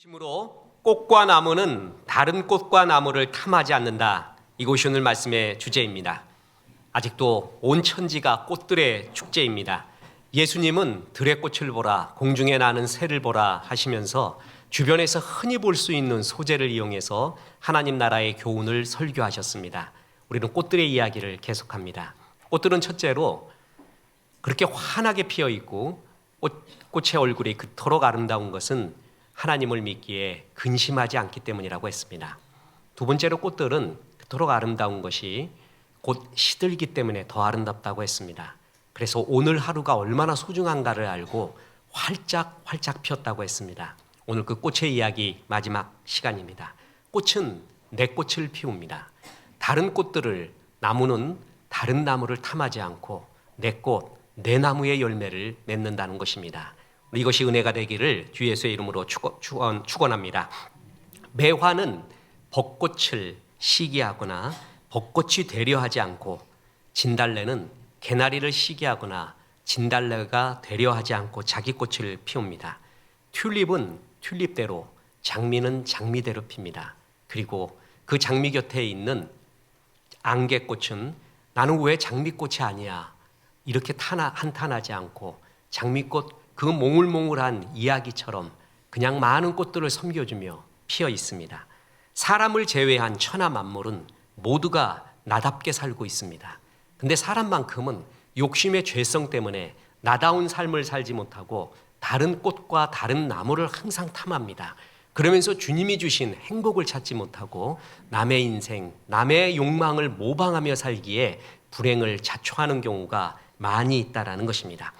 중심으로 꽃과 나무는 다른 꽃과 나무를 탐하지 않는다. 이것이 오늘 말씀의 주제입니다. 아직도 온 천지가 꽃들의 축제입니다. 예수님은 들의 꽃을 보라, 공중에 나는 새를 보라 하시면서 주변에서 흔히 볼 수 있는 소재를 이용해서 하나님 나라의 교훈을 설교하셨습니다. 우리는 꽃들의 이야기를 계속합니다. 꽃들은 첫째로 그렇게 환하게 피어 있고 꽃의 얼굴이 그토록 아름다운 것은 하나님을 믿기에 근심하지 않기 때문이라고 했습니다. 두 번째로 꽃들은 그토록 아름다운 것이 곧 시들기 때문에 더 아름답다고 했습니다. 그래서 오늘 하루가 얼마나 소중한가를 알고 활짝 피었다고 했습니다. 오늘 그 꽃의 이야기 마지막 시간입니다. 꽃은 내 꽃을 피웁니다. 다른 꽃들을, 나무는 다른 나무를 탐하지 않고 내 꽃, 내 나무의 열매를 맺는다는 것입니다. 이것이 은혜가 되기를 주 예수의 이름으로 축원합니다. 매화는 벚꽃을 시기하거나 벚꽃이 되려 하지 않고, 진달래는 개나리를 시기하거나 진달래가 되려 하지 않고 자기 꽃을 피웁니다. 튤립은 튤립대로, 장미는 장미대로 핍니다. 그리고 그 장미 곁에 있는 안개꽃은 나는 왜 장미꽃이 아니야? 이렇게 한탄하지 않고 장미꽃 그 몽울몽울한 이야기처럼 그냥 많은 꽃들을 섬겨주며 피어 있습니다. 사람을 제외한 천하 만물은 모두가 나답게 살고 있습니다. 근데 사람만큼은 욕심의 죄성 때문에 나다운 삶을 살지 못하고 다른 꽃과 다른 나무를 항상 탐합니다. 그러면서 주님이 주신 행복을 찾지 못하고 남의 인생, 남의 욕망을 모방하며 살기에 불행을 자초하는 경우가 많이 있다라는 것입니다.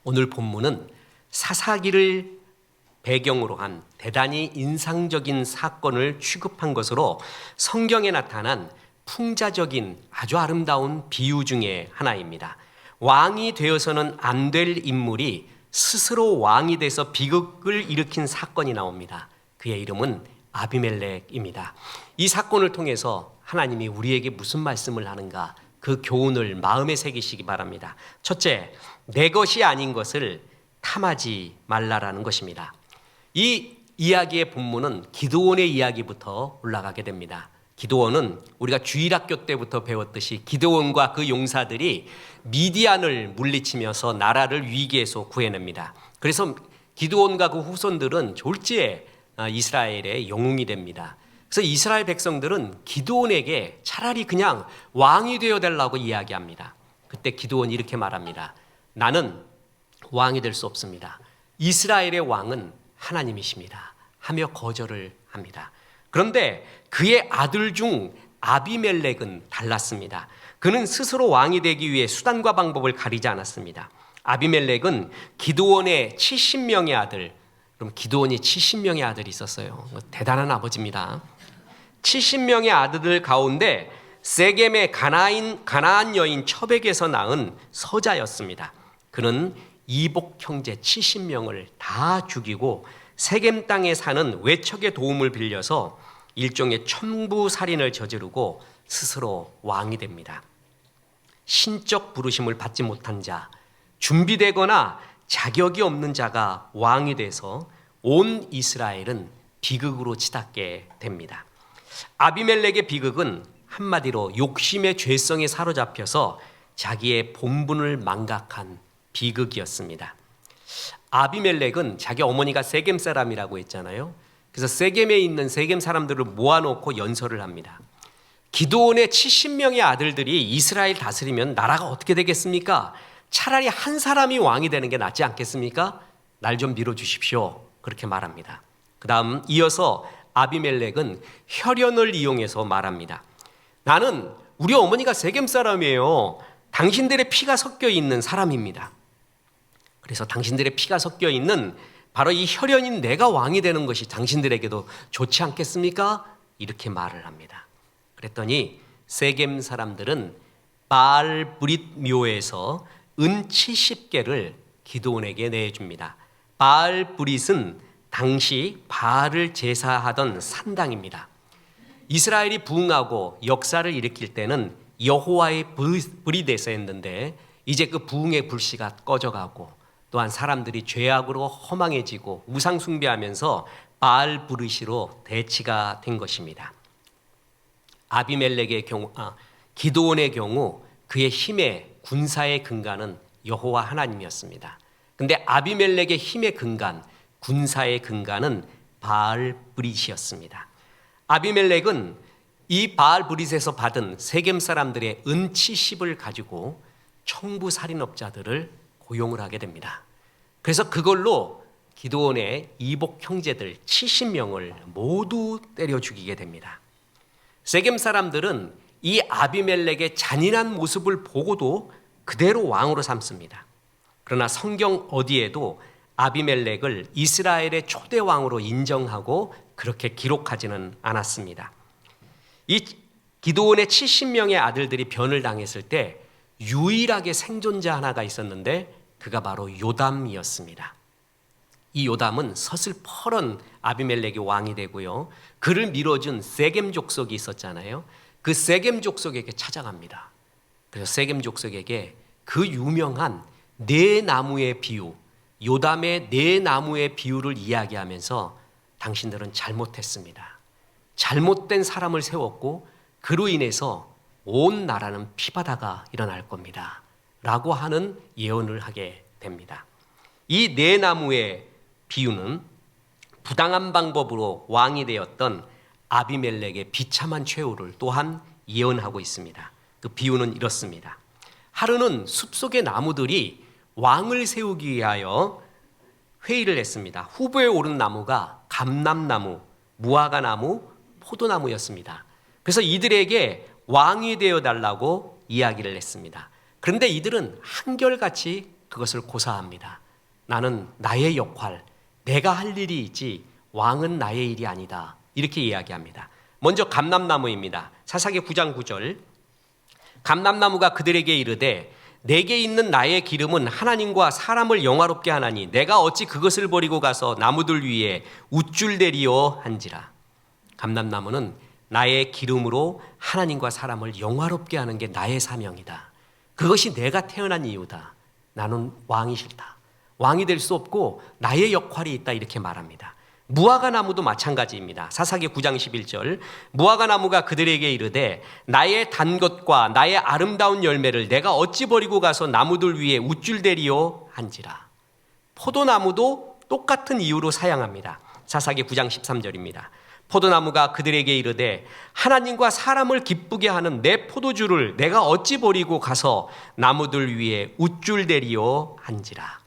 오늘 본문은 사사기를 배경으로 한 대단히 인상적인 사건을 취급한 것으로 성경에 나타난 풍자적인 아주 아름다운 비유 중에 하나입니다. 왕이 되어서는 안 될 인물이 스스로 왕이 돼서 비극을 일으킨 사건이 나옵니다. 그의 이름은 아비멜렉입니다. 이 사건을 통해서 하나님이 우리에게 무슨 말씀을 하는가, 그 교훈을 마음에 새기시기 바랍니다. 첫째, 내 것이 아닌 것을 탐하지 말라라는 것입니다. 이 이야기의 본문은 기드온의 이야기부터 올라가게 됩니다. 기드온은 우리가 주일학교 때부터 배웠듯이 기드온과 그 용사들이 미디안을 물리치면서 나라를 위기에서 구해냅니다. 그래서 기드온과 그 후손들은 졸지에 이스라엘의 영웅이 됩니다. 그래서 이스라엘 백성들은 기드온에게 차라리 그냥 왕이 되어 달라고 이야기합니다. 그때 기드온이 이렇게 말합니다. 나는 왕이 될 수 없습니다. 이스라엘의 왕은 하나님이십니다. 하며 거절을 합니다. 그런데 그의 아들 중 아비멜렉은 달랐습니다. 그는 스스로 왕이 되기 위해 수단과 방법을 가리지 않았습니다. 아비멜렉은 기드온의 70명의 아들, 그럼 기드온이 70명의 아들이 있었어요. 대단한 아버지입니다. 70명의 아들들 가운데 세겜의 가나안 여인 첩에게서 낳은 서자였습니다. 그는 이복 형제 70명을 다 죽이고 세겜 땅에 사는 외척의 도움을 빌려서 일종의 천부 살인을 저지르고 스스로 왕이 됩니다. 신적 부르심을 받지 못한 자, 준비되거나 자격이 없는 자가 왕이 돼서 온 이스라엘은 비극으로 치닫게 됩니다. 아비멜렉의 비극은 한마디로 욕심의 죄성에 사로잡혀서 자기의 본분을 망각한 비극이었습니다. 아비멜렉은 자기 어머니가 세겜 사람이라고 했잖아요. 그래서 세겜에 있는 세겜 사람들을 모아놓고 연설을 합니다. 기드온의 70명의 아들들이 이스라엘 다스리면 나라가 어떻게 되겠습니까? 차라리 한 사람이 왕이 되는 게 낫지 않겠습니까? 날 좀 밀어주십시오. 그렇게 말합니다. 그 다음 이어서 아비멜렉은 혈연을 이용해서 말합니다. 나는 우리 어머니가 세겜 사람이에요. 당신들의 피가 섞여 있는 사람입니다. 그래서 당신들의 피가 섞여 있는 바로 이 혈연인 내가 왕이 되는 것이 당신들에게도 좋지 않겠습니까? 이렇게 말을 합니다. 그랬더니 세겜 사람들은 바알 브릿 묘에서 은 70개를 기드온에게 내줍니다. 바알 브릿은 당시 바알을 제사하던 산당입니다. 이스라엘이 부흥하고 역사를 일으킬 때는 여호와의 브릿에서 했는데 이제 그 부흥의 불씨가 꺼져가고 또한 사람들이 죄악으로 허망해지고 우상 숭배하면서 바알 부르시로 대치가 된 것입니다. 아비멜렉의 경우, 기드온의 경우 그의 힘의 군사의 근간은 여호와 하나님이었습니다. 근데 아비멜렉의 힘의 근간, 군사의 근간은 바알 브릿이었습니다. 아비멜렉은 이 바알 브릿에서 받은 세겜 사람들의 은 70을 가지고 청부 살인업자들을 고용을 하게 됩니다. 그래서 그걸로 기드온의 이복 형제들 70명을 모두 때려 죽이게 됩니다. 세겜 사람들은 이 아비멜렉의 잔인한 모습을 보고도 그대로 왕으로 삼습니다. 그러나 성경 어디에도 아비멜렉을 이스라엘의 초대 왕으로 인정하고 그렇게 기록하지는 않았습니다. 이 기드온의 70명의 아들들이 변을 당했을 때 유일하게 생존자 하나가 있었는데 그가 바로 요담이었습니다. 이 요담은 서슬퍼런 아비멜렉의 왕이 되고요. 그를 밀어준 세겜 족속이 있었잖아요. 그 세겜 족속에게 찾아갑니다. 그래서 세겜 족속에게 그 유명한 네 나무의 비유, 요담의 네 나무의 비유를 이야기하면서 당신들은 잘못했습니다. 잘못된 사람을 세웠고 그로 인해서 온 나라는 피바다가 일어날 겁니다. 라고 하는 예언을 하게 됩니다. 이 네 나무의 비유는 부당한 방법으로 왕이 되었던 아비멜렉의 비참한 최후를 또한 예언하고 있습니다. 그 비유는 이렇습니다. 하루는 숲속의 나무들이 왕을 세우기 위하여 회의를 했습니다. 후보에 오른 나무가 감람나무, 무화과나무, 포도나무였습니다. 그래서 이들에게 왕이 되어 달라고 이야기를 했습니다. 그런데 이들은 한결같이 그것을 고사합니다. 나는 나의 역할, 내가 할 일이 있지 왕은 나의 일이 아니다. 이렇게 이야기합니다. 먼저 감람나무입니다. 사사기 9장 9절. 감람나무가 그들에게 이르되 내게 있는 나의 기름은 하나님과 사람을 영화롭게 하나니 내가 어찌 그것을 버리고 가서 나무들 위에 우쭐대리오 한지라. 감람나무는 나의 기름으로 하나님과 사람을 영화롭게 하는 게 나의 사명이다. 그것이 내가 태어난 이유다. 나는 왕이 싫다. 왕이 될 수 없고 나의 역할이 있다. 이렇게 말합니다. 무화과나무도 마찬가지입니다. 사사기 9장 11절. 무화과나무가 그들에게 이르되 나의 단 것과 나의 아름다운 열매를 내가 어찌 버리고 가서 나무들 위에 우쭐대리오 한지라. 포도나무도 똑같은 이유로 사양합니다. 사사기 9장 13절입니다. 포도나무가 그들에게 이르되 하나님과 사람을 기쁘게 하는 내 포도주를 내가 어찌 버리고 가서 나무들 위에 우쭐대리오 한지라.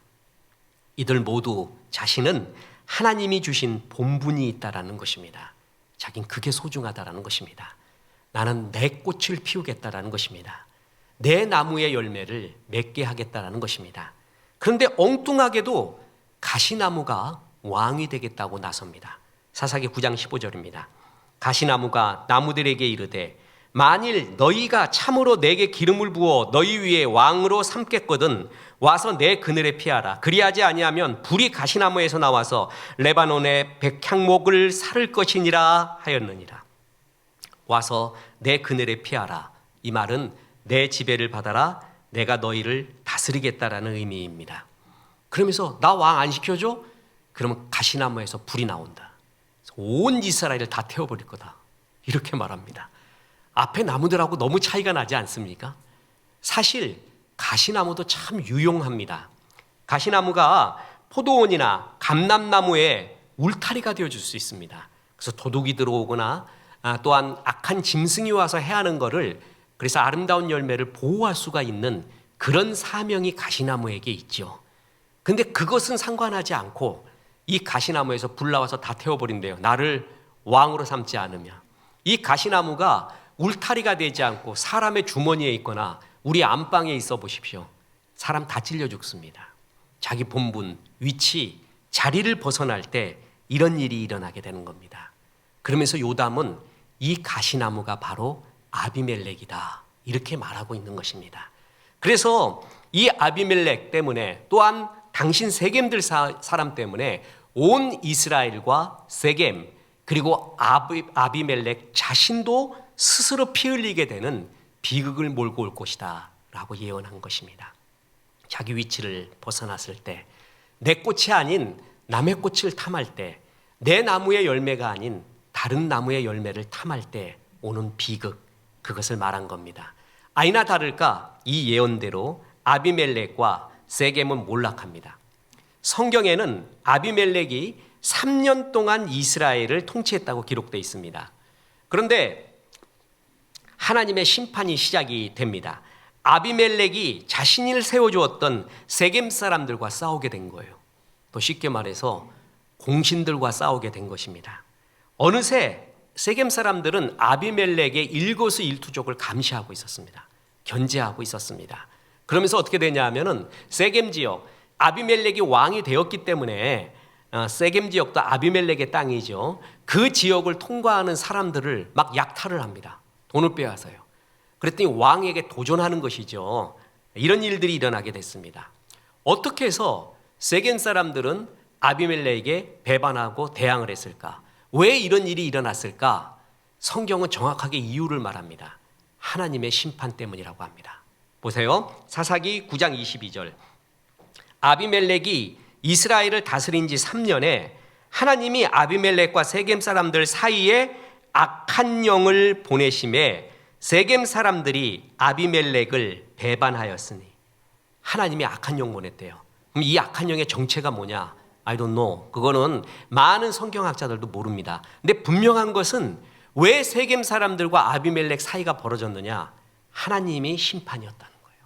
이들 모두 자신은 하나님이 주신 본분이 있다라는 것입니다. 자긴 그게 소중하다라는 것입니다. 나는 내 꽃을 피우겠다라는 것입니다. 내 나무의 열매를 맺게 하겠다라는 것입니다. 그런데 엉뚱하게도 가시나무가 왕이 되겠다고 나섭니다. 사사기 9장 15절입니다. 가시나무가 나무들에게 이르되 만일 너희가 참으로 내게 기름을 부어 너희 위에 왕으로 삼겠거든 와서 내 그늘에 피하라. 그리하지 아니하면 불이 가시나무에서 나와서 레바논의 백향목을 살을 것이니라 하였느니라. 와서 내 그늘에 피하라. 이 말은 내 지배를 받아라. 내가 너희를 다스리겠다라는 의미입니다. 그러면서 나 왕 안 시켜줘? 그러면 가시나무에서 불이 나온다. 온 이스라엘을 다 태워버릴 거다. 이렇게 말합니다. 앞에 나무들하고 너무 차이가 나지 않습니까? 사실 가시나무도 참 유용합니다. 가시나무가 포도원이나 감람나무의 울타리가 되어줄 수 있습니다. 그래서 도둑이 들어오거나 또한 악한 짐승이 와서 해하는 거를 그래서 아름다운 열매를 보호할 수가 있는 그런 사명이 가시나무에게 있죠. 근데 그것은 상관하지 않고 이 가시나무에서 불 나와서 다 태워버린대요. 나를 왕으로 삼지 않으면. 이 가시나무가 울타리가 되지 않고 사람의 주머니에 있거나 우리 안방에 있어 보십시오. 사람 다 찔려 죽습니다. 자기 본분, 위치, 자리를 벗어날 때 이런 일이 일어나게 되는 겁니다. 그러면서 요담은 이 가시나무가 바로 아비멜렉이다. 이렇게 말하고 있는 것입니다. 그래서 이 아비멜렉 때문에 또한 당신 세겜들 사람 때문에 온 이스라엘과 세겜 그리고 아비멜렉 자신도 스스로 피 흘리게 되는 비극을 몰고 올 것이다 라고 예언한 것입니다. 자기 위치를 벗어났을 때 내 꽃이 아닌 남의 꽃을 탐할 때, 내 나무의 열매가 아닌 다른 나무의 열매를 탐할 때 오는 비극, 그것을 말한 겁니다. 아니나 다를까 이 예언대로 아비멜렉과 세겜은 몰락합니다. 성경에는 아비멜렉이 3년 동안 이스라엘을 통치했다고 기록되어 있습니다. 그런데 하나님의 심판이 시작이 됩니다. 아비멜렉이 자신을 세워주었던 세겜 사람들과 싸우게 된 거예요. 더 쉽게 말해서 공신들과 싸우게 된 것입니다. 어느새 세겜 사람들은 아비멜렉의 일거수일투족을 감시하고 있었습니다. 견제하고 있었습니다. 그러면서 어떻게 되냐 하면은 세겜 지역, 아비멜렉이 왕이 되었기 때문에 세겜 지역도 아비멜렉의 땅이죠. 그 지역을 통과하는 사람들을 막 약탈을 합니다. 돈을 빼앗아요. 그랬더니 왕에게 도전하는 것이죠. 이런 일들이 일어나게 됐습니다. 어떻게 해서 세겜 사람들은 아비멜렉에게 배반하고 대항을 했을까? 왜 이런 일이 일어났을까? 성경은 정확하게 이유를 말합니다. 하나님의 심판 때문이라고 합니다. 보세요. 사사기 9장 22절. 아비멜렉이 이스라엘을 다스린 지 3년에 하나님이 아비멜렉과 세겜 사람들 사이에 악한 영을 보내심에 세겜 사람들이 아비멜렉을 배반하였으니, 하나님이 악한 영 보냈대요. 그럼 이 악한 영의 정체가 뭐냐? I don't know. 그거는 많은 성경학자들도 모릅니다. 근데 분명한 것은 왜 세겜 사람들과 아비멜렉 사이가 벌어졌느냐? 하나님이 심판이었다는 거예요.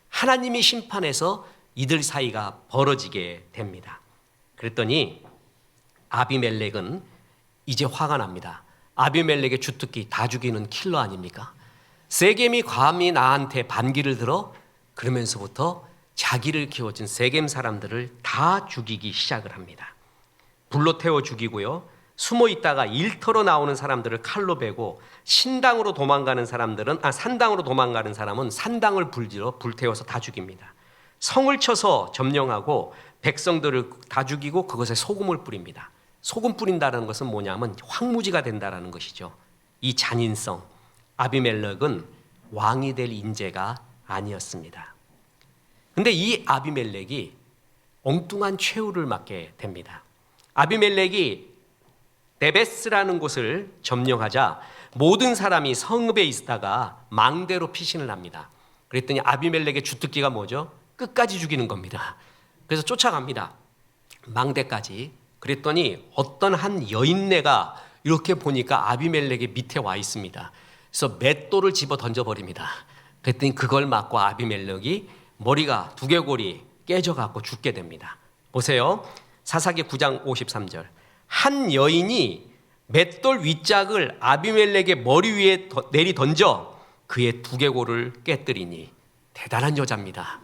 하나님이 심판해서 이들 사이가 벌어지게 됩니다. 그랬더니 아비멜렉은 이제 화가 납니다. 아비멜렉의 주특기 다 죽이는 킬러 아닙니까? 세겜이 감히 나한테 반기를 들어? 그러면서부터 자기를 키워준 세겜 사람들을 다 죽이기 시작을 합니다. 불로 태워 죽이고요. 숨어 있다가 일터로 나오는 사람들을 칼로 베고, 산당으로 도망가는 사람은 산당을 불태워서 다 죽입니다. 성을 쳐서 점령하고 백성들을 다 죽이고 그것에 소금을 뿌립니다. 소금 뿌린다는 것은 뭐냐면 황무지가 된다는 것이죠. 이 잔인성, 아비멜렉은 왕이 될 인재가 아니었습니다. 그런데 이 아비멜렉이 엉뚱한 최후를 맞게 됩니다. 아비멜렉이 데베스라는 곳을 점령하자 모든 사람이 성읍에 있다가 망대로 피신을 합니다. 그랬더니 아비멜렉의 주특기가 뭐죠? 끝까지 죽이는 겁니다. 그래서 쫓아갑니다. 망대까지. 그랬더니 어떤 한 여인네가 이렇게 보니까 아비멜렉의 밑에 와 있습니다. 그래서 맷돌을 집어 던져버립니다. 그랬더니 그걸 맞고 아비멜렉이 머리가 두개골이 깨져갖고 죽게 됩니다. 보세요. 사사기 9장 53절. 한 여인이 맷돌 윗짝을 아비멜렉의 머리 위에 내리 던져 그의 두개골을 깨뜨리니. 대단한 여자입니다.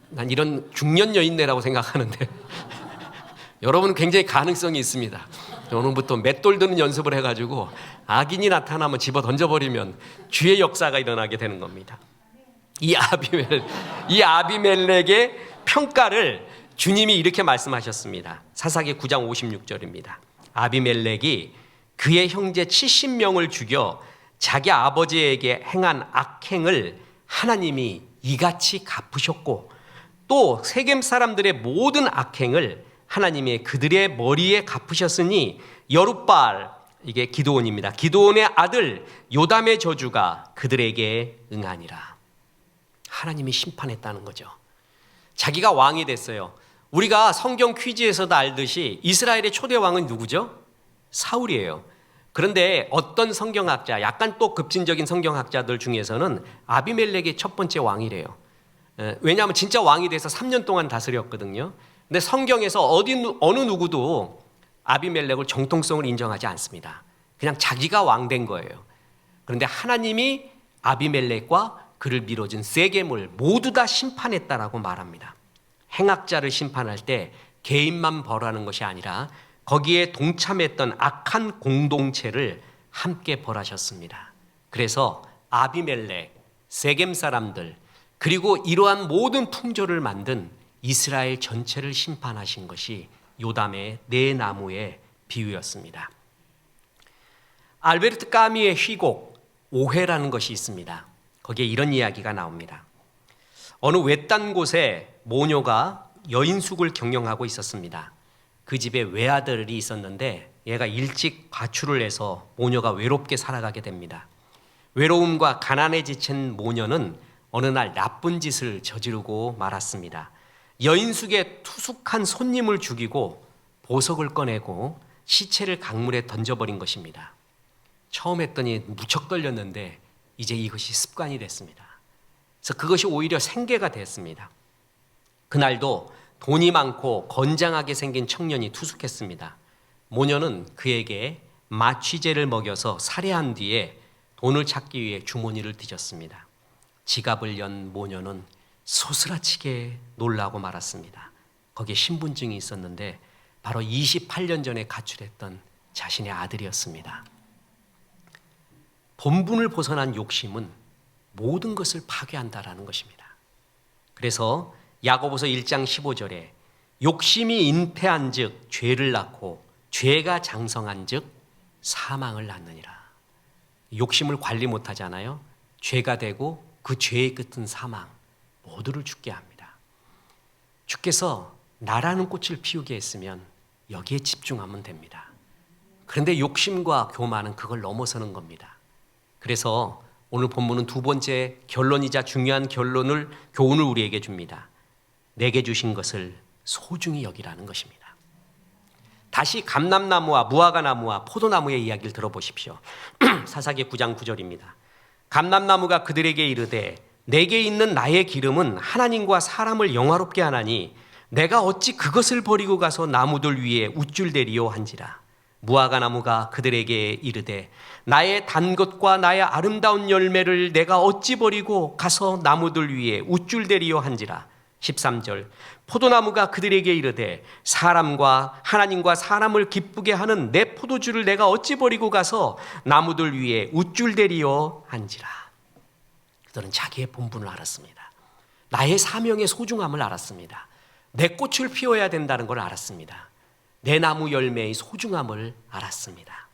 난 이런 중년 여인네라고 생각하는데 여러분 굉장히 가능성이 있습니다. 오늘부터 맷돌 드는 연습을 해가지고 악인이 나타나면 집어 던져버리면 주의 역사가 일어나게 되는 겁니다. 이 아비멜렉의 평가를 주님이 이렇게 말씀하셨습니다. 사사기 9장 56절입니다. 아비멜렉이 그의 형제 70명을 죽여 자기 아버지에게 행한 악행을 하나님이 이같이 갚으셨고, 또 세겜 사람들의 모든 악행을 하나님이 그들의 머리에 갚으셨으니 여룻바알, 이게 기드온입니다. 기드온의 아들 요담의 저주가 그들에게 응하니라. 하나님이 심판했다는 거죠. 자기가 왕이 됐어요. 우리가 성경 퀴즈에서도 알듯이 이스라엘의 초대 왕은 누구죠? 사울이에요. 그런데 어떤 성경학자, 약간 또 급진적인 성경학자들 중에서는 아비멜렉이 첫 번째 왕이래요. 왜냐하면 진짜 왕이 돼서 3년 동안 다스렸거든요. 근데 성경에서 어느 누구도 아비멜렉을 정통성을 인정하지 않습니다. 그냥 자기가 왕 된 거예요. 그런데 하나님이 아비멜렉과 그를 밀어준 세겜을 모두 다 심판했다라고 말합니다. 행악자를 심판할 때 개인만 벌하는 것이 아니라 거기에 동참했던 악한 공동체를 함께 벌하셨습니다. 그래서 아비멜렉, 세겜 사람들, 그리고 이러한 모든 풍조를 만든 이스라엘 전체를 심판하신 것이 요담의 네 나무의 비유였습니다. 알베르트 까미의 희곡 오해라는 것이 있습니다. 거기에 이런 이야기가 나옵니다. 어느 외딴 곳에 모녀가 여인숙을 경영하고 있었습니다. 그 집에 외아들이 있었는데 얘가 일찍 가출을 해서 모녀가 외롭게 살아가게 됩니다. 외로움과 가난에 지친 모녀는 어느 날 나쁜 짓을 저지르고 말았습니다. 여인숙의 투숙한 손님을 죽이고 보석을 꺼내고 시체를 강물에 던져버린 것입니다. 처음 했더니 무척 떨렸는데 이제 이것이 습관이 됐습니다. 그래서 그것이 오히려 생계가 됐습니다. 그날도 돈이 많고 건장하게 생긴 청년이 투숙했습니다. 모녀는 그에게 마취제를 먹여서 살해한 뒤에 돈을 찾기 위해 주머니를 뒤졌습니다. 지갑을 연 모녀는 소스라치게 놀라고 말았습니다. 거기에 신분증이 있었는데 바로 28년 전에 가출했던 자신의 아들이었습니다. 본분을 벗어난 욕심은 모든 것을 파괴한다라는 것입니다. 그래서 야고보서 1장 15절에 욕심이 잉태한 즉 죄를 낳고 죄가 장성한 즉 사망을 낳느니라. 욕심을 관리 못하잖아요. 죄가 되고 그 죄의 끝은 사망, 모두를 죽게 합니다. 주께서 나라는 꽃을 피우게 했으면 여기에 집중하면 됩니다. 그런데 욕심과 교만은 그걸 넘어서는 겁니다. 그래서 오늘 본문은 두 번째 결론이자 중요한 교훈을 우리에게 줍니다. 내게 주신 것을 소중히 여기라는 것입니다. 다시 감람나무와 무화과나무와 포도나무의 이야기를 들어보십시오. 사사기 9장 9절입니다. 감람나무가 그들에게 이르되 내게 있는 나의 기름은 하나님과 사람을 영화롭게 하나니 내가 어찌 그것을 버리고 가서 나무들 위에 우쭐대리요 한지라. 무화과나무가 그들에게 이르되 나의 단 것과 나의 아름다운 열매를 내가 어찌 버리고 가서 나무들 위에 우쭐대리요 한지라. 13절 포도나무가 그들에게 이르되 하나님과 사람을 기쁘게 하는 내 포도주를 내가 어찌 버리고 가서 나무들 위에 우쭐대리요 한지라. 그들은 자기의 본분을 알았습니다. 나의 사명의 소중함을 알았습니다. 내 꽃을 피워야 된다는 걸 알았습니다. 내 나무 열매의 소중함을 알았습니다.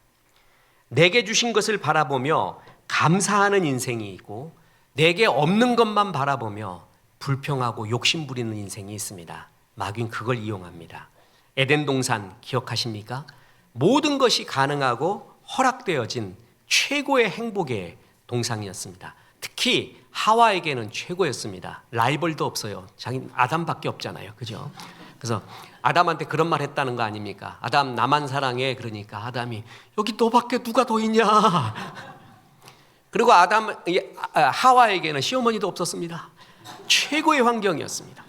내게 주신 것을 바라보며 감사하는 인생이 있고 내게 없는 것만 바라보며 불평하고 욕심 부리는 인생이 있습니다. 마귀는 그걸 이용합니다. 에덴 동산 기억하십니까? 모든 것이 가능하고 허락되어진 최고의 행복의 동산이었습니다. 특히 하와에게는 최고였습니다. 라이벌도 없어요. 자기 아담밖에 없잖아요. 그죠? 그래서 아담한테 그런 말 했다는 거 아닙니까? 아담 나만 사랑해. 그러니까 아담이 여기 너밖에 누가 더 있냐? 그리고 하와에게는 시어머니도 없었습니다. 최고의 환경이었습니다.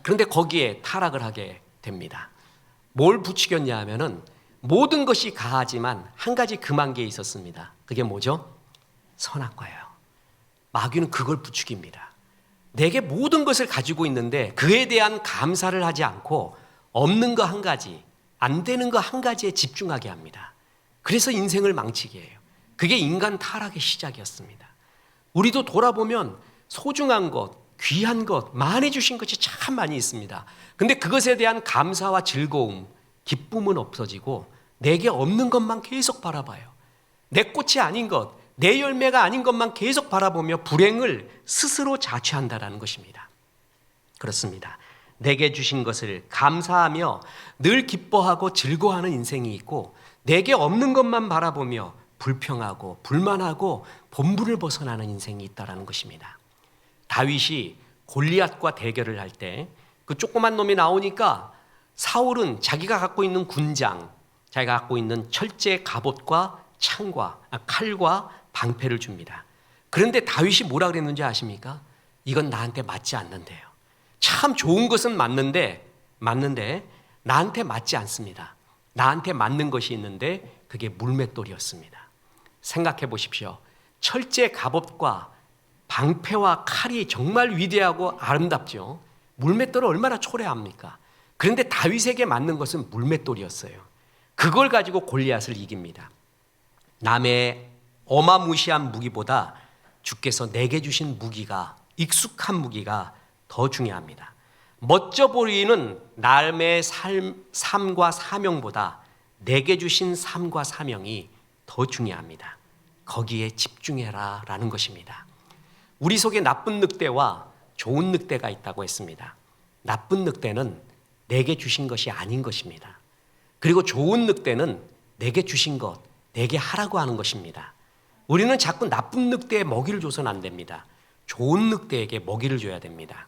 그런데 거기에 타락을 하게 됩니다. 뭘 부추겼냐 하면은 모든 것이 가하지만 한 가지 금한 게 있었습니다. 그게 뭐죠? 선악과예요. 마귀는 그걸 부추깁니다. 내게 모든 것을 가지고 있는데 그에 대한 감사를 하지 않고 없는 거 한 가지, 안 되는 거 한 가지에 집중하게 합니다. 그래서 인생을 망치게 해요. 그게 인간 타락의 시작이었습니다. 우리도 돌아보면 소중한 것, 귀한 것, 많이 주신 것이 참 많이 있습니다. 근데 그것에 대한 감사와 즐거움, 기쁨은 없어지고 내게 없는 것만 계속 바라봐요. 내 꽃이 아닌 것, 내 열매가 아닌 것만 계속 바라보며 불행을 스스로 자취한다라는 것입니다. 그렇습니다. 내게 주신 것을 감사하며 늘 기뻐하고 즐거워하는 인생이 있고 내게 없는 것만 바라보며 불평하고 불만하고 본분을 벗어나는 인생이 있다라는 것입니다. 다윗이 골리앗과 대결을 할 때 그 조그만 놈이 나오니까 사울은 자기가 갖고 있는 군장, 자기가 갖고 있는 철제 갑옷과 칼과 방패를 줍니다. 그런데 다윗이 뭐라 그랬는지 아십니까? 이건 나한테 맞지 않는데요. 참 좋은 것은 맞는데 나한테 맞지 않습니다. 나한테 맞는 것이 있는데 그게 물맷돌이었습니다. 생각해 보십시오. 철제 갑옷과 방패와 칼이 정말 위대하고 아름답죠. 물맷돌은 얼마나 초라합니까? 그런데 다윗에게 맞는 것은 물맷돌이었어요. 그걸 가지고 골리앗을 이깁니다. 남의 어마무시한 무기보다 주께서 내게 주신 무기가, 익숙한 무기가 더 중요합니다. 멋져 보이는 남의 삶과 사명보다 내게 주신 삶과 사명이 더 중요합니다. 거기에 집중해라 라는 것입니다. 우리 속에 나쁜 늑대와 좋은 늑대가 있다고 했습니다. 나쁜 늑대는 내게 주신 것이 아닌 것입니다. 그리고 좋은 늑대는 내게 주신 것, 내게 하라고 하는 것입니다. 우리는 자꾸 나쁜 늑대에 먹이를 줘서는 안 됩니다. 좋은 늑대에게 먹이를 줘야 됩니다.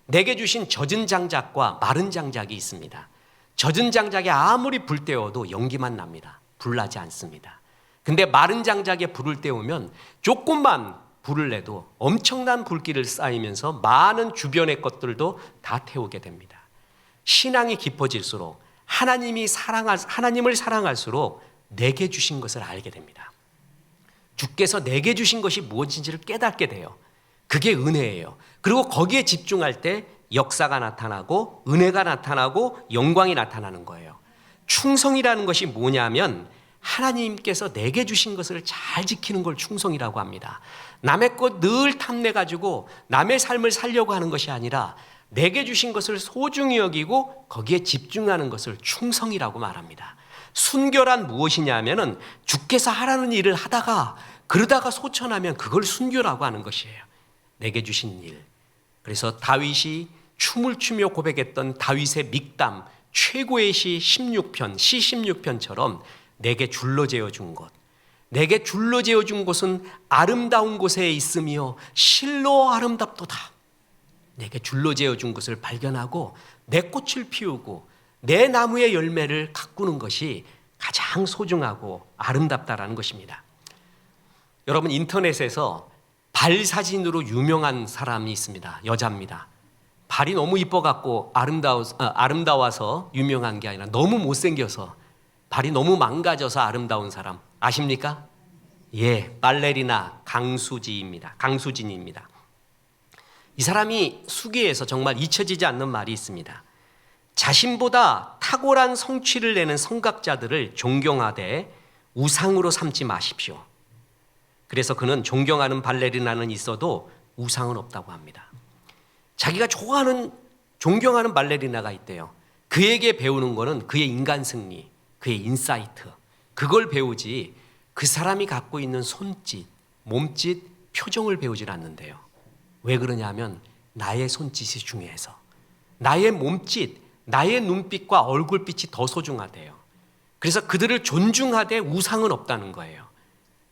내게 주신 젖은 장작과 마른 장작이 있습니다. 젖은 장작에 아무리 불 때워도 연기만 납니다. 불나지 않습니다. 근데 마른 장작에 불을 때우면 조금만 불을 내도 엄청난 불길을 쌓이면서 많은 주변의 것들도 다 태우게 됩니다. 신앙이 깊어질수록 하나님을 사랑할수록 내게 주신 것을 알게 됩니다. 주께서 내게 주신 것이 무엇인지를 깨닫게 돼요. 그게 은혜예요. 그리고 거기에 집중할 때 역사가 나타나고 은혜가 나타나고 영광이 나타나는 거예요. 충성이라는 것이 뭐냐면 하나님께서 내게 주신 것을 잘 지키는 걸 충성이라고 합니다. 남의 것 늘 탐내가지고 남의 삶을 살려고 하는 것이 아니라 내게 주신 것을 소중히 여기고 거기에 집중하는 것을 충성이라고 말합니다. 순교란 무엇이냐면은 주께서 하라는 일을 하다가 그러다가 소천하면 그걸 순교라고 하는 것이에요. 내게 주신 일. 그래서 다윗이 춤을 추며 고백했던 다윗의 믹담 최고의 시 16편, 시 16편처럼 내게 줄로 재어준 것, 내게 줄로 재어준 곳은 아름다운 곳에 있으며 실로 아름답도다. 내게 줄로 재어준 것을 발견하고 내 꽃을 피우고 내 나무의 열매를 가꾸는 것이 가장 소중하고 아름답다라는 것입니다. 여러분, 인터넷에서 발 사진으로 유명한 사람이 있습니다. 여자입니다. 발이 너무 이뻐갖고 아름다워서 유명한 게 아니라 너무 못생겨서 발이 너무 망가져서 아름다운 사람 아십니까? 예, 발레리나 강수진입니다. 이 사람이 수기에서 정말 잊혀지지 않는 말이 있습니다. 자신보다 탁월한 성취를 내는 성각자들을 존경하되 우상으로 삼지 마십시오. 그래서 그는 존경하는 발레리나는 있어도 우상은 없다고 합니다. 자기가 존경하는 발레리나가 있대요. 그에게 배우는 거는 그의 인간 승리, 그의 인사이트, 그걸 배우지 그 사람이 갖고 있는 손짓, 몸짓, 표정을 배우질 않는데요. 왜 그러냐면 나의 손짓이 중요해서, 나의 몸짓, 나의 눈빛과 얼굴빛이 더 소중하대요. 그래서 그들을 존중하되 우상은 없다는 거예요.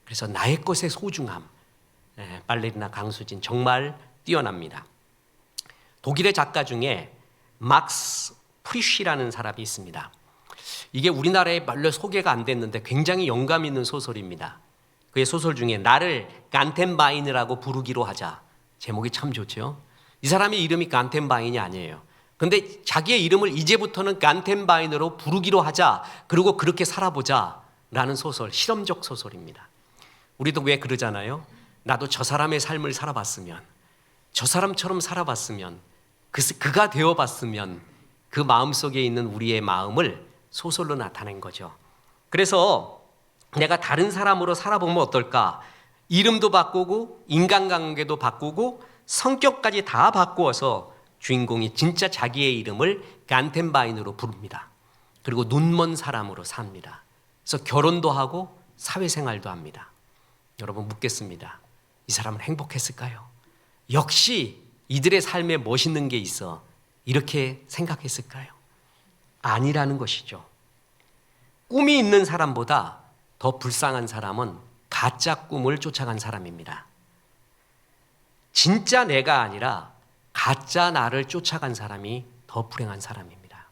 그래서 나의 것의 소중함, 발레리나 강수진 정말 뛰어납니다. 독일의 작가 중에 막스 프리쉬라는 사람이 있습니다. 이게 우리나라에 말로 소개가 안 됐는데 굉장히 영감 있는 소설입니다. 그의 소설 중에 나를 간텐바인이라고 부르기로 하자. 제목이 참 좋죠. 이 사람의 이름이 간텐바인이 아니에요. 근데 자기의 이름을 이제부터는 간텐바인으로 부르기로 하자. 그리고 그렇게 살아보자 라는 소설, 실험적 소설입니다. 우리도 왜 그러잖아요. 나도 저 사람의 삶을 살아봤으면, 저 사람처럼 살아봤으면, 그가 되어봤으면, 그 마음속에 있는 우리의 마음을 소설로 나타낸 거죠. 그래서 내가 다른 사람으로 살아보면 어떨까? 이름도 바꾸고 인간관계도 바꾸고 성격까지 다 바꾸어서 주인공이 진짜 자기의 이름을 간텐바인으로 부릅니다. 그리고 눈먼 사람으로 삽니다. 그래서 결혼도 하고 사회생활도 합니다. 여러분, 묻겠습니다. 이 사람은 행복했을까요? 역시 이들의 삶에 멋있는 게 있어 이렇게 생각했을까요? 아니라는 것이죠. 꿈이 있는 사람보다 더 불쌍한 사람은 가짜 꿈을 쫓아간 사람입니다. 진짜 내가 아니라 가짜 나를 쫓아간 사람이 더 불행한 사람입니다.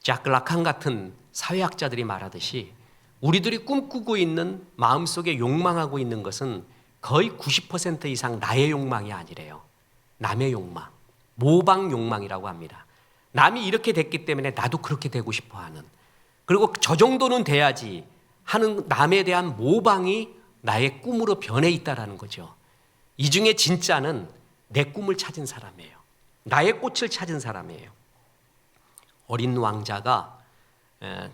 자크 라칸 같은 사회학자들이 말하듯이 우리들이 꿈꾸고 있는 마음속에 욕망하고 있는 것은 거의 90% 이상 나의 욕망이 아니래요. 남의 욕망, 모방 욕망이라고 합니다. 남이 이렇게 됐기 때문에 나도 그렇게 되고 싶어 하는, 그리고 저 정도는 돼야지 하는 남에 대한 모방이 나의 꿈으로 변해 있다라는 거죠. 이 중에 진짜는 내 꿈을 찾은 사람이에요. 나의 꽃을 찾은 사람이에요. 어린 왕자가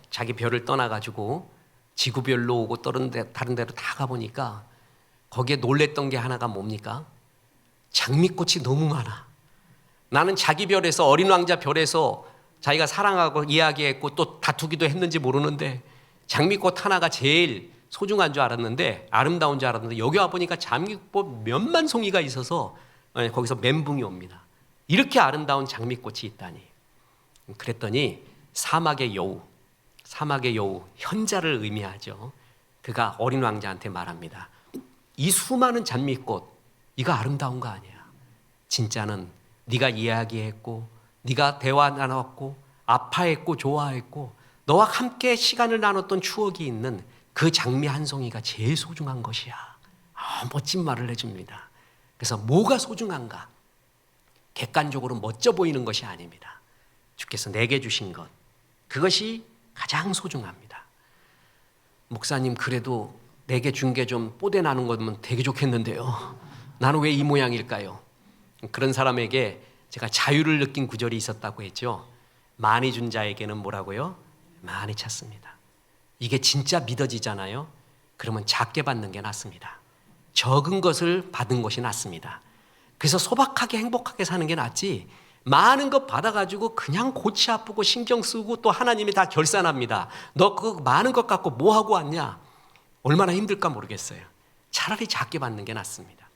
자기 별을 떠나가지고 지구별로 오고 다른 데로 다 가보니까 거기에 놀랬던 게 하나가 뭡니까? 장미꽃이 너무 많아. 나는 자기 별에서, 어린 왕자 별에서 자기가 사랑하고 이야기했고 또 다투기도 했는지 모르는데 장미꽃 하나가 제일 소중한 줄 알았는데, 아름다운 줄 알았는데, 여기 와보니까 장미꽃 몇만 송이가 있어서 거기서 멘붕이 옵니다. 이렇게 아름다운 장미꽃이 있다니. 그랬더니 사막의 여우 현자를 의미하죠. 그가 어린 왕자한테 말합니다. 이 수많은 장미꽃, 이거 아름다운 거 아니야. 진짜는 네가 이야기했고, 네가 대화 나눴고, 아파했고, 좋아했고, 너와 함께 시간을 나눴던 추억이 있는 그 장미 한 송이가 제일 소중한 것이야. 멋진 말을 해줍니다. 그래서 뭐가 소중한가? 객관적으로 멋져 보이는 것이 아닙니다. 주께서 내게 주신 것, 그것이 가장 소중합니다. 목사님, 그래도 내게 준 게 좀 뽀대 나는 거면 되게 좋겠는데요. 나는 왜 이 모양일까요? 그런 사람에게 제가 자유를 느낀 구절이 있었다고 했죠. 많이 준 자에게는 뭐라고요? 많이 찾습니다. 이게 진짜 믿어지잖아요. 그러면 작게 받는 게 낫습니다. 적은 것을 받은 것이 낫습니다. 그래서 소박하게 행복하게 사는 게 낫지, 많은 것 받아가지고 그냥 골치 아프고 신경 쓰고 또 하나님이 다 결산합니다. 너 그 많은 것 갖고 뭐 하고 왔냐? 얼마나 힘들까 모르겠어요. 차라리 작게 받는 게 낫습니다.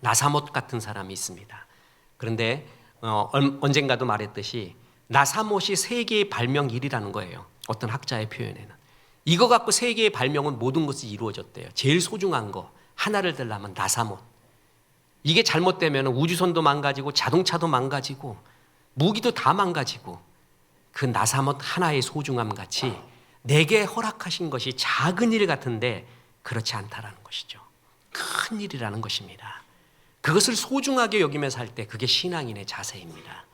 나사못 같은 사람이 있습니다. 그런데 언젠가도 말했듯이 나사못이 세계의 발명일이라는 거예요. 어떤 학자의 표현에는. 이거 갖고 세계의 발명은 모든 것이 이루어졌대요. 제일 소중한 거 하나를 들라면 나사못. 이게 잘못되면 우주선도 망가지고 자동차도 망가지고 무기도 다 망가지고, 그 나사못 하나의 소중함 같이 내게 허락하신 것이 작은 일 같은데 그렇지 않다라는 것이죠. 큰 일이라는 것입니다. 그것을 소중하게 여기며 살 때 그게 신앙인의 자세입니다.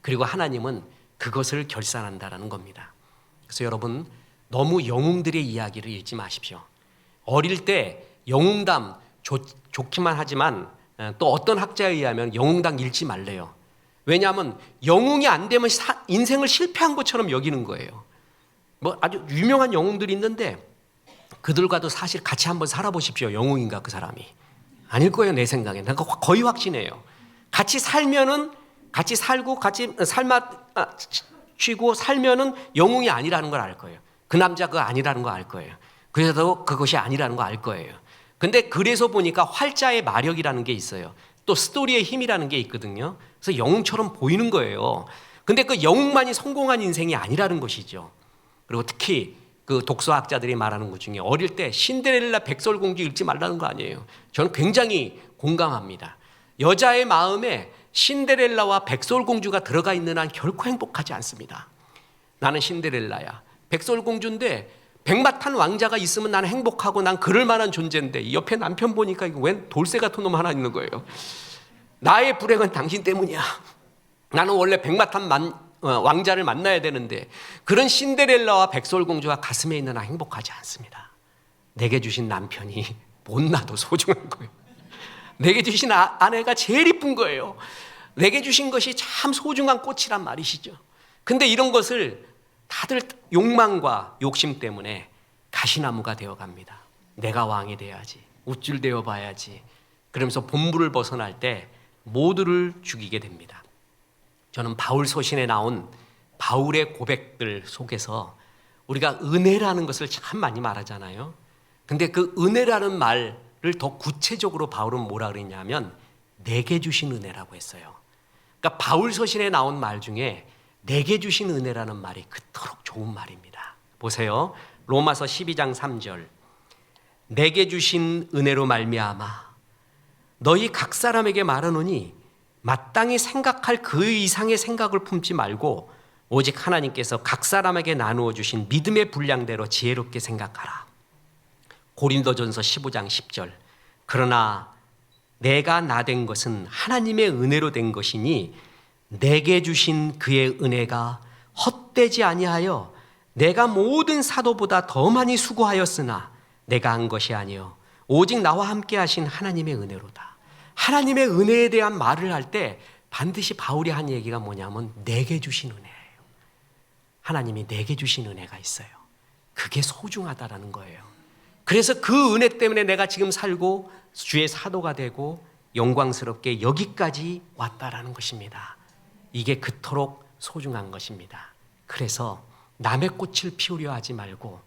그리고 하나님은 그것을 결산한다라는 겁니다. 그래서 여러분, 너무 영웅들의 이야기를 읽지 마십시오. 어릴 때 영웅담 좋기만 하지만 또 어떤 학자에 의하면 영웅담 읽지 말래요. 왜냐하면 영웅이 안 되면 인생을 실패한 것처럼 여기는 거예요. 뭐 아주 유명한 영웅들이 있는데 그들과도 사실 같이 한번 살아보십시오. 영웅인가 그 사람이? 아닐 거예요, 내 생각에. 난 거의 확신해요. 같이 살면은, 같이 살고 같이 쉬고 살면은 영웅이 아니라는 걸 알 거예요. 그 남자 그거 아니라는 거 알 거예요. 그래도 그것이 아니라는 거 알 거예요. 근데 그래서 보니까 활자의 마력이라는 게 있어요. 또 스토리의 힘이라는 게 있거든요. 그래서 영웅처럼 보이는 거예요. 근데 그 영웅만이 성공한 인생이 아니라는 것이죠. 그리고 특히 그 독서학자들이 말하는 것 중에 어릴 때 신데렐라 백설공주 읽지 말라는 거 아니에요. 저는 굉장히 공감합니다. 여자의 마음에 신데렐라와 백설공주가 들어가 있는 한 결코 행복하지 않습니다. 나는 신데렐라야. 백설공주인데 백마탄 왕자가 있으면 나는 행복하고 난 그럴 만한 존재인데 옆에 남편 보니까 웬 돌쇠 같은 놈 하나 있는 거예요. 나의 불행은 당신 때문이야. 나는 원래 백마탄 왕자를 만나야 되는데, 그런 신데렐라와 백설공주가 가슴에 있는 한 행복하지 않습니다. 내게 주신 남편이 못나도 소중한 거예요. 내게 주신 아내가 제일 이쁜 거예요. 내게 주신 것이 참 소중한 꽃이란 말이시죠. 근데 이런 것을 다들 욕망과 욕심 때문에 가시나무가 되어갑니다. 내가 왕이 돼야지, 우쭐 되어 봐야지, 그러면서 본부를 벗어날 때 모두를 죽이게 됩니다. 저는 바울 서신에 나온 바울의 고백들 속에서 우리가 은혜라는 것을 참 많이 말하잖아요. 근데 그 은혜라는 말을 더 구체적으로 바울은 뭐라 그랬냐면 내게 주신 은혜라고 했어요. 그러니까 바울 서신에 나온 말 중에 내게 주신 은혜라는 말이 그토록 좋은 말입니다. 보세요. 로마서 12장 3절. 내게 주신 은혜로 말미암아 너희 각 사람에게 말하노니 마땅히 생각할 그 이상의 생각을 품지 말고 오직 하나님께서 각 사람에게 나누어 주신 믿음의 분량대로 지혜롭게 생각하라. 고린도전서 15장 10절. 그러나 내가 나 된 것은 하나님의 은혜로 된 것이니 내게 주신 그의 은혜가 헛되지 아니하여 내가 모든 사도보다 더 많이 수고하였으나 내가 한 것이 아니요 오직 나와 함께 하신 하나님의 은혜로다. 하나님의 은혜에 대한 말을 할 때 반드시 바울이 한 얘기가 뭐냐면 내게 주신 은혜예요. 하나님이 내게 주신 은혜가 있어요. 그게 소중하다라는 거예요. 그래서 그 은혜 때문에 내가 지금 살고 주의 사도가 되고 영광스럽게 여기까지 왔다라는 것입니다. 이게 그토록 소중한 것입니다. 그래서 남의 꽃을 피우려 하지 말고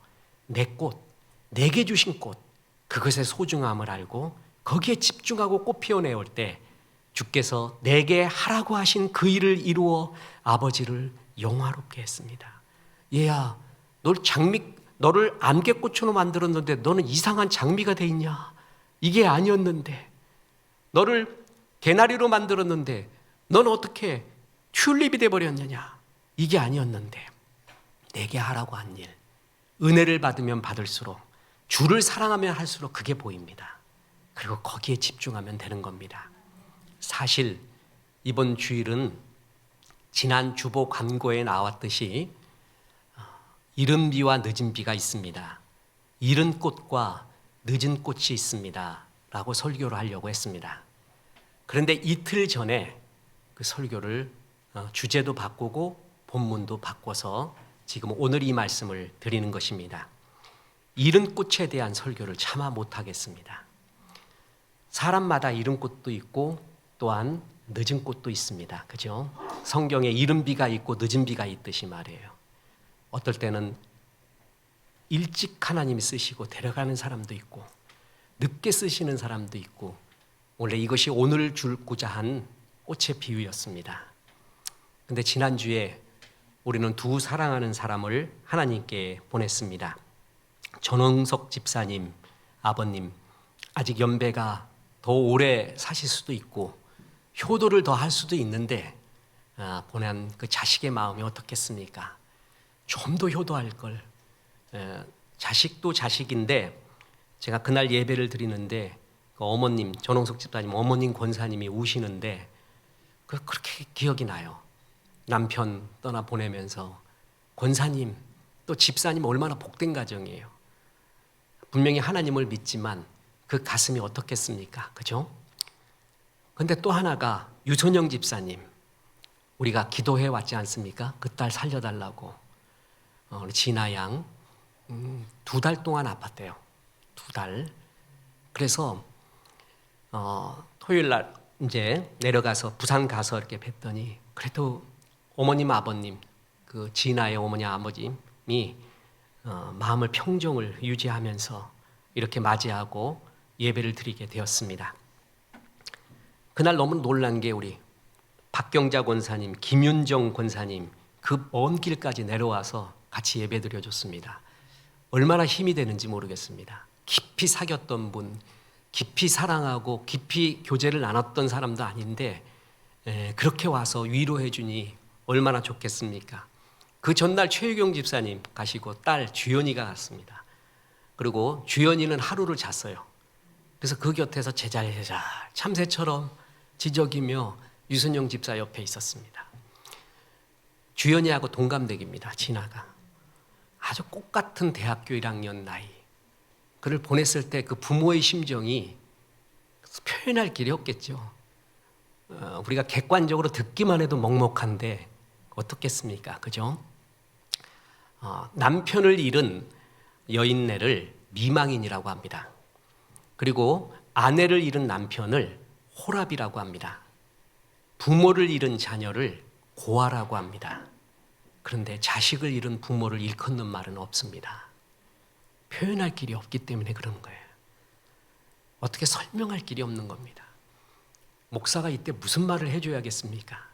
내 꽃, 내게 주신 꽃, 그것의 소중함을 알고 거기에 집중하고 꽃 피워내올 때 주께서 내게 하라고 하신 그 일을 이루어 아버지를 영화롭게 했습니다. 얘야, 너를 안개꽃으로 만들었는데 너는 이상한 장미가 돼 있냐? 이게 아니었는데. 너를 개나리로 만들었는데 너는 어떻게 튤립이 돼 버렸느냐? 이게 아니었는데. 내게 하라고 한 일, 은혜를 받으면 받을수록, 주를 사랑하면 할수록 그게 보입니다. 그리고 거기에 집중하면 되는 겁니다. 사실 이번 주일은 지난 주보 광고에 나왔듯이 이른 비와 늦은 비가 있습니다. 이른 꽃과 늦은 꽃이 있습니다 라고 설교를 하려고 했습니다. 그런데 이틀 전에 그 설교를 주제도 바꾸고 본문도 바꿔서 지금 오늘 이 말씀을 드리는 것입니다. 이른 꽃에 대한 설교를 차마 못하겠습니다. 사람마다 이른 꽃도 있고 또한 늦은 꽃도 있습니다. 그죠? 성경에 이른 비가 있고 늦은 비가 있듯이 말이에요. 어떨 때는 일찍 하나님이 쓰시고 데려가는 사람도 있고 늦게 쓰시는 사람도 있고, 원래 이것이 오늘 주고자 한 꽃의 비유였습니다. 근데 지난주에 우리는 두 사랑하는 사람을 하나님께 보냈습니다. 전홍석 집사님, 아버님, 아직 연배가 더 오래 사실 수도 있고 효도를 더 할 수도 있는데 보낸 그 자식의 마음이 어떻겠습니까? 좀 더 효도할 걸. 자식도 자식인데 제가 그날 예배를 드리는데 그 어머님, 전홍석 집사님 어머님 권사님이 우시는데 그렇게 기억이 나요. 남편 떠나 보내면서 권사님 또 집사님 얼마나 복된 가정이에요. 분명히 하나님을 믿지만 그 가슴이 어떻겠습니까? 그죠? 근데 또 하나가 유선영 집사님, 우리가 기도해 왔지 않습니까? 그 딸 살려달라고. 진아 양 2달 동안 아팠대요. 2달. 그래서 토요일 날 이제 내려가서 부산 가서 이렇게 뵀더니 그래도 어머님 아버님, 그 진아의 어머니 아버님이 마음을 평정을 유지하면서 이렇게 맞이하고 예배를 드리게 되었습니다. 그날 너무 놀란 게 우리 박경자 권사님, 김윤정 권사님 그 먼 길까지 내려와서 같이 예배 드려줬습니다. 얼마나 힘이 되는지 모르겠습니다. 깊이 사귀었던 분, 깊이 사랑하고 깊이 교제를 나눴던 사람도 아닌데 그렇게 와서 위로해 주니 얼마나 좋겠습니까? 그 전날 최유경 집사님 가시고 딸 주연이가 갔습니다. 그리고 주연이는 하루를 잤어요. 그래서 그 곁에서 제잘제잘 참새처럼 지저귀며 유순영 집사 옆에 있었습니다. 주연이하고 동갑내기입니다. 진아가. 아주 꽃같은 대학교 1학년 나이. 그를 보냈을 때 그 부모의 심정이 표현할 길이 없겠죠. 우리가 객관적으로 듣기만 해도 먹먹한데 어떻겠습니까? 그죠? 남편을 잃은 여인네를 미망인이라고 합니다. 그리고 아내를 잃은 남편을 호랍이라고 합니다. 부모를 잃은 자녀를 고아라고 합니다. 그런데 자식을 잃은 부모를 일컫는 말은 없습니다. 표현할 길이 없기 때문에 그러는 거예요. 어떻게 설명할 길이 없는 겁니다. 목사가 이때 무슨 말을 해줘야겠습니까?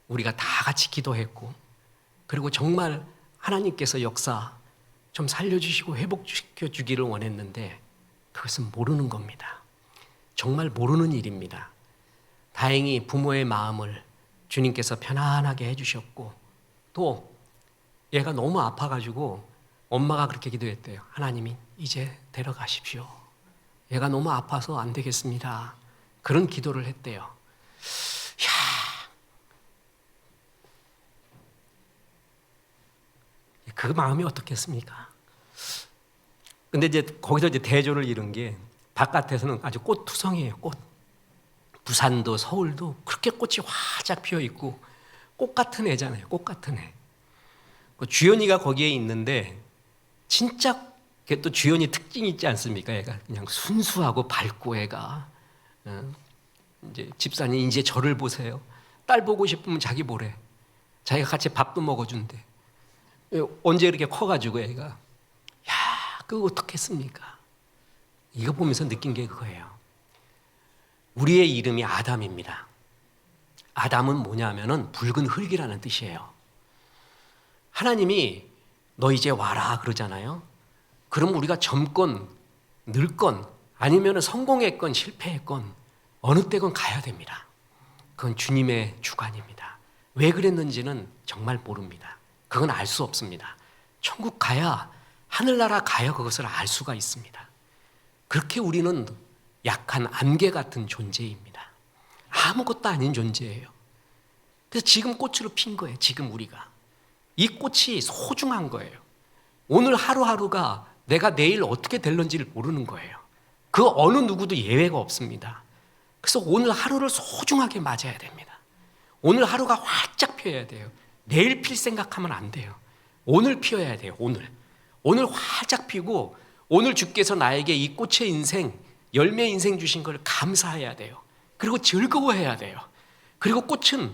우리가 다 같이 기도했고, 그리고 정말 하나님께서 역사 좀 살려주시고 회복시켜 주기를 원했는데 그것은 모르는 겁니다. 정말 모르는 일입니다. 다행히 부모의 마음을 주님께서 편안하게 해주셨고, 또 얘가 너무 아파가지고 엄마가 그렇게 기도했대요. 하나님이 이제 데려가십시오. 얘가 너무 아파서 안 되겠습니다. 그런 기도를 했대요. 야, 그 마음이 어떻겠습니까? 근데 이제 거기서 이제 대조를 이룬 게 바깥에서는 아주 꽃투성이에요. 꽃. 부산도 서울도 그렇게 꽃이 활짝 피어 있고 꽃 같은 애잖아요. 꽃 같은 애. 주연이가 거기에 있는데 진짜 또 주연이 특징이 있지 않습니까? 얘가 그냥 순수하고 밝고 애가. 이제 집사님 이제 저를 보세요. 딸 보고 싶으면 자기 보래. 자기가 같이 밥도 먹어준대. 언제 이렇게 커가지고 애가. 야, 그거 어떻겠습니까? 이거 보면서 느낀 게 그거예요. 우리의 이름이 아담입니다. 아담은 뭐냐면은 붉은 흙이라는 뜻이에요. 하나님이 너 이제 와라 그러잖아요. 그럼 우리가 젊건 늙건 아니면 성공했건 실패했건 어느 때건 가야 됩니다. 그건 주님의 주관입니다. 왜 그랬는지는 정말 모릅니다. 그건 알 수 없습니다. 천국 가야, 하늘나라 가야 그것을 알 수가 있습니다. 그렇게 우리는 약한 안개 같은 존재입니다. 아무것도 아닌 존재예요. 그래서 지금 꽃으로 핀 거예요. 지금 우리가. 이 꽃이 소중한 거예요. 오늘 하루하루가 내가 내일 어떻게 될런지를 모르는 거예요. 그 어느 누구도 예외가 없습니다. 그래서 오늘 하루를 소중하게 맞아야 됩니다. 오늘 하루가 활짝 피어야 돼요. 내일 필 생각하면 안 돼요. 오늘 피어야 돼요. 오늘 활짝 피고 오늘 주께서 나에게 이 꽃의 인생, 열매 인생 주신 걸 감사해야 돼요. 그리고 즐거워해야 돼요. 그리고 꽃은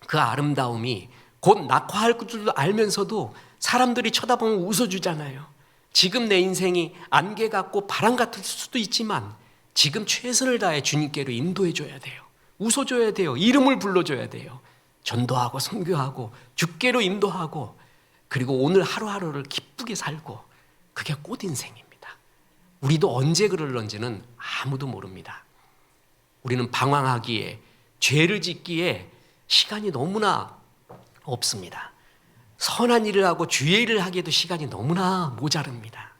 그 아름다움이 곧 낙화할 줄도 알면서도 사람들이 쳐다보면 웃어주잖아요. 지금 내 인생이 안개 같고 바람 같을 수도 있지만 지금 최선을 다해 주님께로 인도해 줘야 돼요. 웃어줘야 돼요. 이름을 불러줘야 돼요. 전도하고 선교하고 주께로 인도하고 그리고 오늘 하루하루를 기쁘게 살고 그게 꽃 인생입니다. 우리도 언제 그럴런지는 아무도 모릅니다. 우리는 방황하기에 죄를 짓기에 시간이 너무나 없습니다. 선한 일을 하고 주의 일을 하기에도 시간이 너무나 모자릅니다.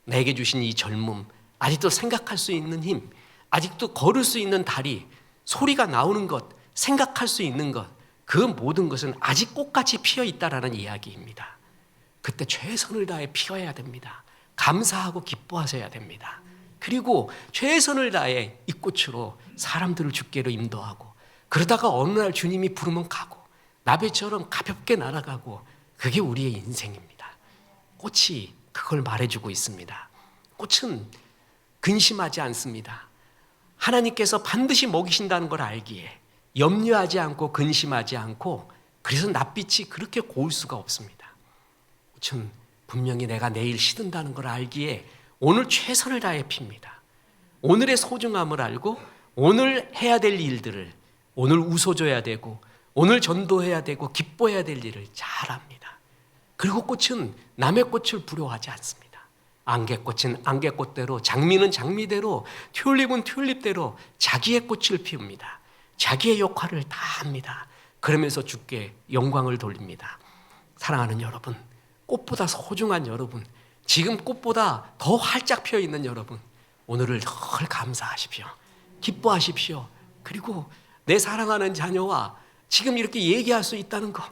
내게 주신 이 젊음, 아직도 생각할 수 있는 힘, 아직도 걸을 수 있는 다리, 소리가 나오는 것, 생각할 수 있는 것, 그 모든 것은 아직 꽃같이 피어 있다라는 이야기입니다. 그때 최선을 다해 피어야 됩니다. 감사하고 기뻐하셔야 됩니다. 그리고 최선을 다해 이 꽃으로 사람들을 주께로 인도하고 그러다가 어느 날 주님이 부르면 가고 나비처럼 가볍게 날아가고 그게 우리의 인생입니다. 꽃이 그걸 말해주고 있습니다. 꽃은 근심하지 않습니다. 하나님께서 반드시 먹이신다는 걸 알기에 염려하지 않고 근심하지 않고 그래서 낯빛이 그렇게 고울 수가 없습니다. 꽃은 분명히 내가 내일 시든다는 걸 알기에 오늘 최선을 다해 핍니다. 오늘의 소중함을 알고 오늘 해야 될 일들을 오늘 웃어줘야 되고 오늘 전도해야 되고 기뻐해야 될 일을 잘 압니다. 그리고 꽃은 남의 꽃을 부러워하지 않습니다. 안개꽃은 안개꽃대로, 장미는 장미대로, 튤립은 튤립대로 자기의 꽃을 피웁니다. 자기의 역할을 다 합니다. 그러면서 주께 영광을 돌립니다. 사랑하는 여러분, 꽃보다 소중한 여러분, 지금 꽃보다 더 활짝 피어있는 여러분, 오늘을 늘 감사하십시오. 기뻐하십시오. 그리고 내 사랑하는 자녀와 지금 이렇게 얘기할 수 있다는 것,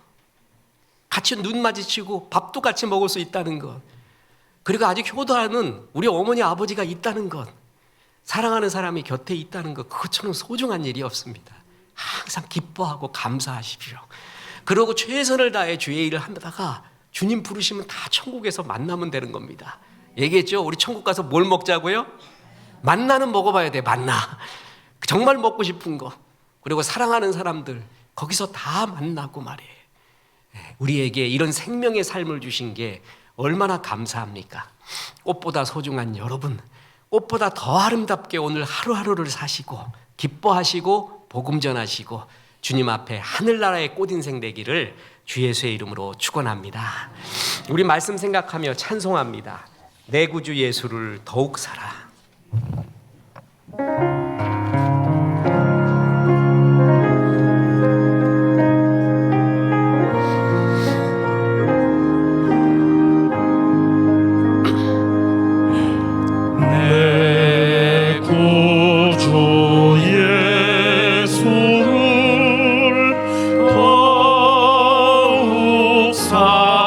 같이 눈 마주치고 밥도 같이 먹을 수 있다는 것, 그리고 아직 효도하는 우리 어머니 아버지가 있다는 것, 사랑하는 사람이 곁에 있다는 것, 그것처럼 소중한 일이 없습니다. 항상 기뻐하고 감사하십시오. 그러고 최선을 다해 주의 일을 하다가 주님 부르시면 다 천국에서 만나면 되는 겁니다. 얘기했죠? 우리 천국 가서 뭘 먹자고요? 만나는 먹어봐야 돼. 만나. 정말 먹고 싶은 거. 그리고 사랑하는 사람들 거기서 다 만나고 말이에요. 우리에게 이런 생명의 삶을 주신 게 얼마나 감사합니까? 꽃보다 소중한 여러분, 꽃보다 더 아름답게 오늘 하루하루를 사시고 기뻐하시고 복음 전하시고 주님 앞에 하늘나라의 꽃 인생 되기를 주 예수의 이름으로 축원합니다. 우리 말씀 생각하며 찬송합니다. 내 구주 예수를 더욱 사라. 사랑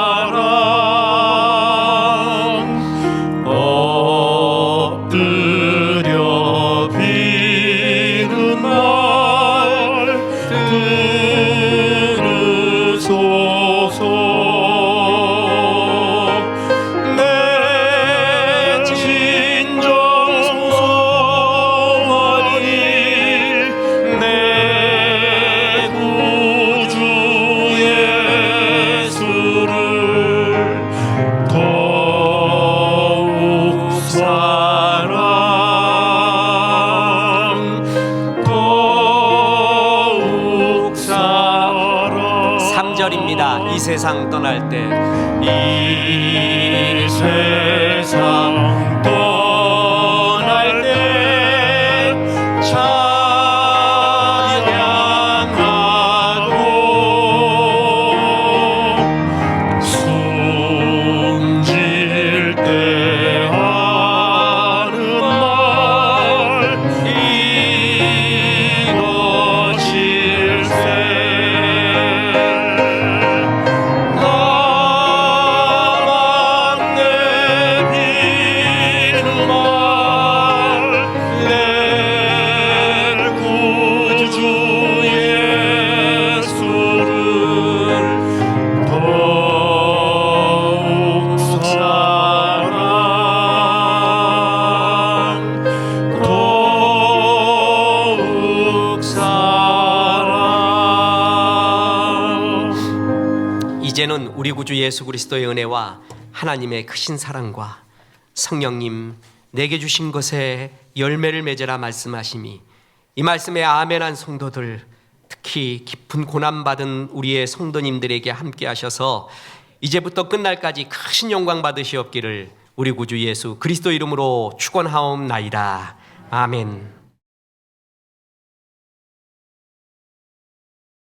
세상 떠날 때 이 세상 떠날 때 찬양하고 숨질 때 하는 말 이것일세. 이제는 우리 구주 예수 그리스도의 은혜와 하나님의 크신 사랑과 성령님 내게 주신 것에 열매를 맺으라 말씀하심이 이 말씀에 아멘한 성도들, 특히 깊은 고난받은 우리의 성도님들에게 함께 하셔서 이제부터 끝날까지 크신 영광 받으시옵기를 우리 구주 예수 그리스도 이름으로 축원하옵나이다. 아멘.